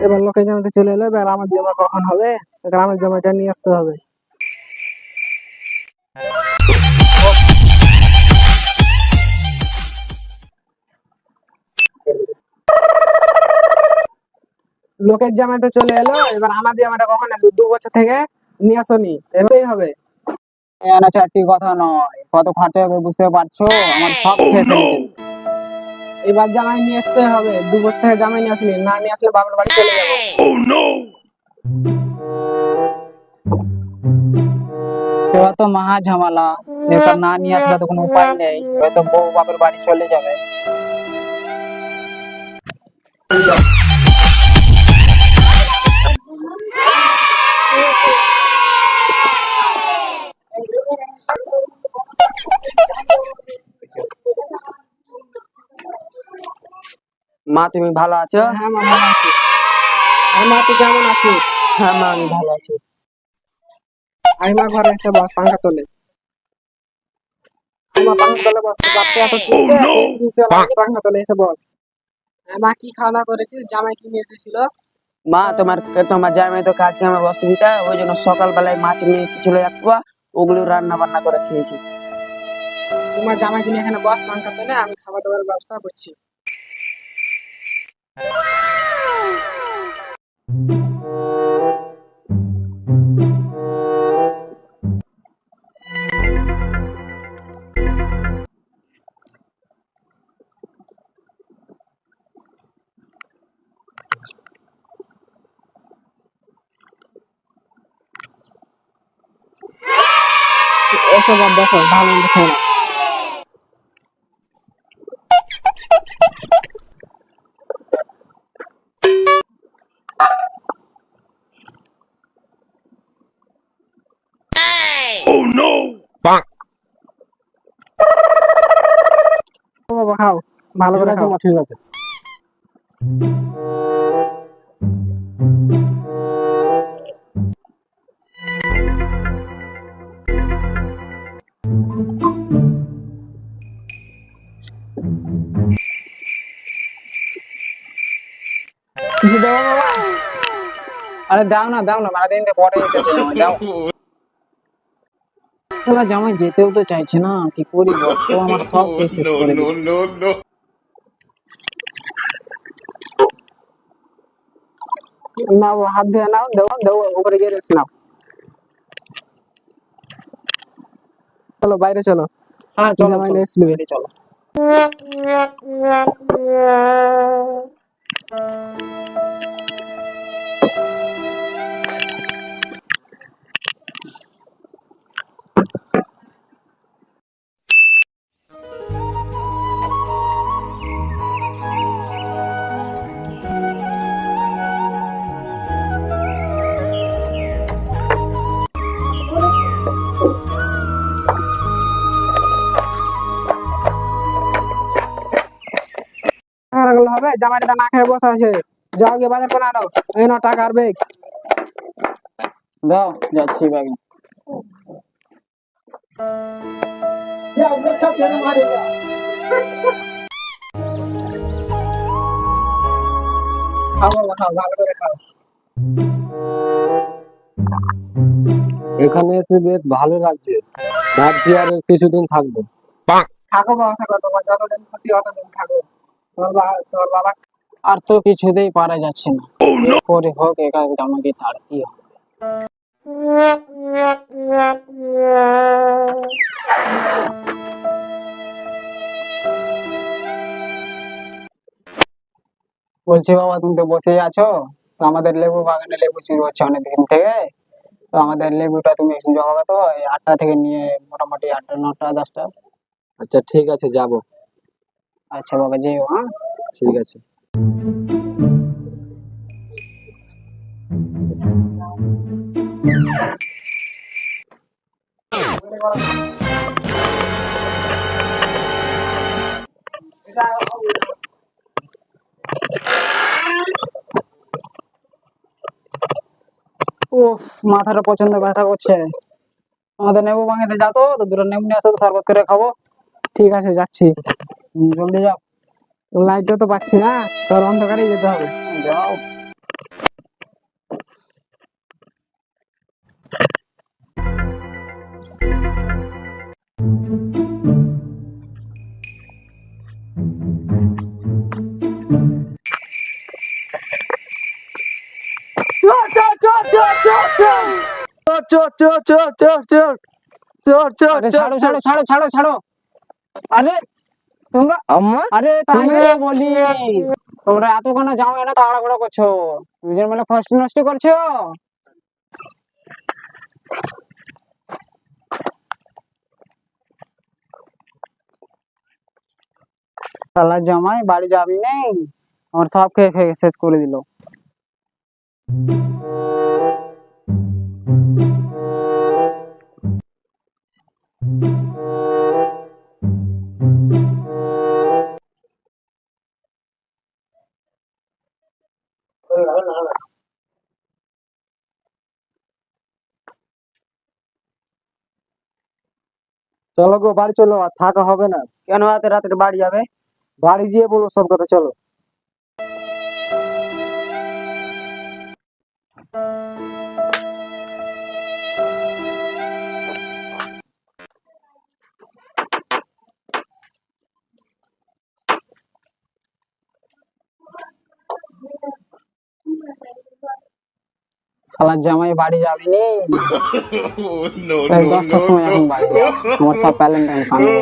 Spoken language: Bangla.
এবার লোকের জমিতে চলে এলো, এবার আমার জমা কখন হবে? এবার আমার জমিটা নিয়ে আসতে হবে। লোকের জামাইতে চলে এলো, এবার আমার জামাইটা কখন আসবে? 2 বছর থেকে নিয়ে আসনি, এবারেই হবে। না চারটি কথা নয়, কত খরচা হবে বুঝতে পারছো? আমার সব খেয়ে ফেলে দেবে। এবার জামাই নিয়ে আসতে হবে, 2 বছর থেকে জামাই নিয়ে আসলি, না নিয়ে আসলে বাবার বাড়ি চলে যাবো। এবার তো মহা ঝামেলা। এবার না নিয়ে আসলে তো কোনো উপায় নেই, হয়তো বউ বাপের বাড়ি চলে যাবে। মা তুমি ভালো আছো? হ্যাঁ মা, ভালো আছি। হ্যাঁ মা, তুই কেমন আছিস? হ্যাঁ মা আমি ভালো আছি। আই মা, ঘরে এসে বস, পাঙ্খা তোলে। মা পাঙ্খা তোলে বস, বাপকে এত চিনতে পাঙ্খা তোলে এসে বস। হ্যাঁ মা, কি খাওয়া দাওয়া করেছিস? জামাই কি নিয়ে এসেছিল? মা তোমার জামাই তো কাজ কামের অসুবিধা, ওই জন্য সকালবেলায় মাছ নিয়ে এসেছিল এক পোয়া, ওগুলো রান্না বান্না করে খেয়েছি। তোমার জামাই কিনে এখানে বস, পাঙ্খা তোলে, আমি খাবার দাবার ব্যবস্থা করছি। এসো বাপ, বসো, ভালো মন্দ খেয়ে নাও। ও বাবা, খাও, ভালো করে খাও। ঠিক আছে। কিছু দেবো বাবা? আরে দাও না দাও না, মানে দিন পরে এসেছে জামাই, দাও। শালা জামাই যেতেও তো চাইছে না, কি করি বল তো, আমার সব খেয়ে শেষ করে দিল। নাও, হাত ধুয়ে নাও, দেবো দেবো, উপরে গিয়ে রেস্ট নাও। চলো বাইরে চলো, হ্যাঁ চলো জামাই চলো, রেস্ট নেবে। বাইরে চলো। টাকা রাখলে হবে? জামাইটা না খেয়ে বসে আছে, যাও গিয়ে বাজার করে আনো। এই নাও টাকা আর ব্যাগ। দাও, যাচ্ছি ব্যাগে। খাও বাবা, খাও, ভালো করে খাও। এখানে এসে বেশ ভালো লাগছে, ভাবছি আর কিছুদিন থাকবো। থাকো বাবা, থাকো, তোমার যতদিন খুশি ততদিন থাকো। তোর বাবা। আর তো কিছুতেই পারা যাচ্ছে না, পরে হোক একা জামাইকে তাড়াতেই হবে। বলছি বাবা, তুমি তো বসেই আছো, তো আমাদের লেবু বাগানে লেবু চুরি হচ্ছে অনেকদিন থেকে। তো আমাদের লেবুটা তুমি একটু জগাবে তো, এই 8টা থেকে নিয়ে মোটামুটি 8টা 9টা 10টা। আচ্ছা ঠিক আছে, যাব। আচ্ছা বাবা, যেও। হ্যাঁ ঠিক আছে। উফ, মাথাটা প্রচন্ড ব্যথা করছে। আমাদের নেবু বাগানে যাও তো, দুটো নেবু নিয়ে আসো তো, শরবত করে খাবো। ঠিক আছে যাচ্ছি। জলদি যাও। লাইটটা তো পাচ্ছি না, তোর অন্ধকারেই যেতে হবে। যাও। আরে ছাড়ো ছাড়ো ছাড়ো ছাড়ো ছাড়ো। আরে তোমরা আরে তাই তো বলি, তোমরা এতক্ষণ যাও না তাড়াহুড়ো করছো, দুজন মিলে ফার্স্ট নষ্ট করছো। শালার জামাই বাড়ি যাবি নেই, আমার সব খেয়ে খেয়ে শেষ করে দিল। চলো গো বাড়ি চলো, আর থাকা হবে না। কেন রাতে রাতে বাড়ি যাবে? বাড়ি গিয়ে বলবো সব কথা, চলো। শালার জামাই বাড়ি যাবি নি, এই 10টার সময় এখন বাড়ি যাও। আমার সব প্যালেন্টাইন কানে